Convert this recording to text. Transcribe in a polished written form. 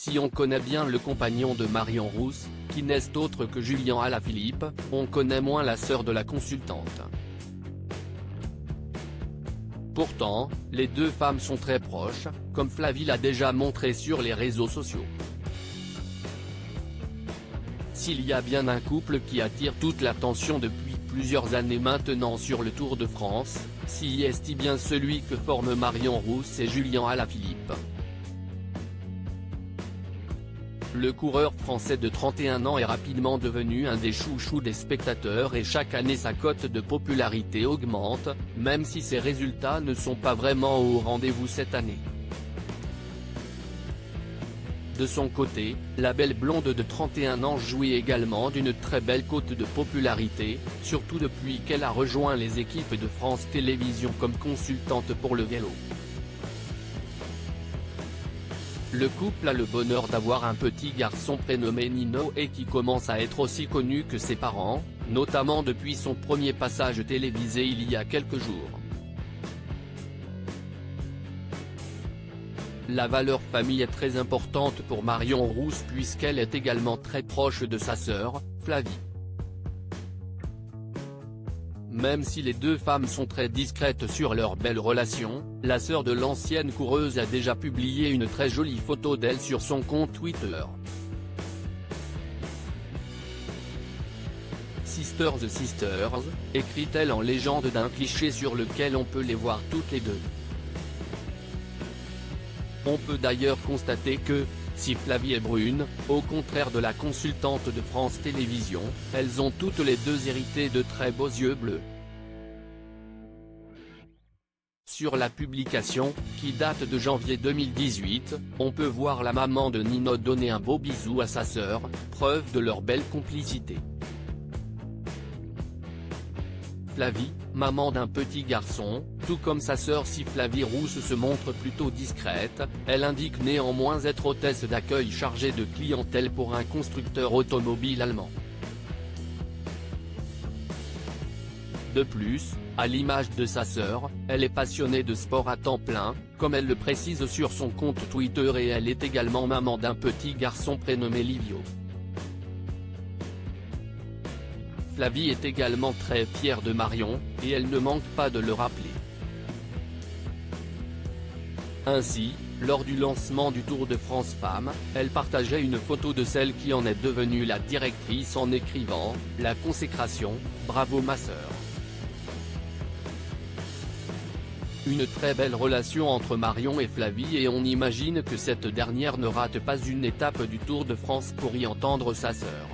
Si on connaît bien le compagnon de Marion Rousse, qui n'est autre que Julien Alaphilippe, on connaît moins la sœur de la consultante. Pourtant, les deux femmes sont très proches, comme Flavie l'a déjà montré sur les réseaux sociaux. S'il y a bien un couple qui attire toute l'attention depuis plusieurs années maintenant sur le Tour de France, si est bien celui que forment Marion Rousse et Julien Alaphilippe. Le coureur français de 31 ans est rapidement devenu un des chouchous des spectateurs et chaque année sa cote de popularité augmente, même si ses résultats ne sont pas vraiment au rendez-vous cette année. De son côté, la belle blonde de 31 ans jouit également d'une très belle cote de popularité, surtout depuis qu'elle a rejoint les équipes de France Télévisions comme consultante pour le vélo. Le couple a le bonheur d'avoir un petit garçon prénommé Nino et qui commence à être aussi connu que ses parents, notamment depuis son premier passage télévisé il y a quelques jours. La valeur famille est très importante pour Marion Rousse puisqu'elle est également très proche de sa sœur, Flavie. Même si les deux femmes sont très discrètes sur leur belle relation, la sœur de l'ancienne coureuse a déjà publié une très jolie photo d'elle sur son compte Twitter. Sisters the Sisters, écrit-elle en légende d'un cliché sur lequel on peut les voir toutes les deux. On peut d'ailleurs constater que, si Flavie est brune, au contraire de la consultante de France Télévisions, elles ont toutes les deux hérité de très beaux yeux bleus. Sur la publication, qui date de janvier 2018, on peut voir la maman de Nino donner un beau bisou à sa sœur, preuve de leur belle complicité. Flavie, maman d'un petit garçon, tout comme sa sœur si Flavie Rousse se montre plutôt discrète, elle indique néanmoins être hôtesse d'accueil chargée de clientèle pour un constructeur automobile allemand. De plus, à l'image de sa sœur, elle est passionnée de sport à temps plein, comme elle le précise sur son compte Twitter et elle est également maman d'un petit garçon prénommé Livio. Flavie est également très fière de Marion, et elle ne manque pas de le rappeler. Ainsi, lors du lancement du Tour de France Femmes, elle partageait une photo de celle qui en est devenue la directrice en écrivant « La consécration, bravo ma sœur ». Une très belle relation entre Marion et Flavie et on imagine que cette dernière ne rate pas une étape du Tour de France pour y entendre sa sœur.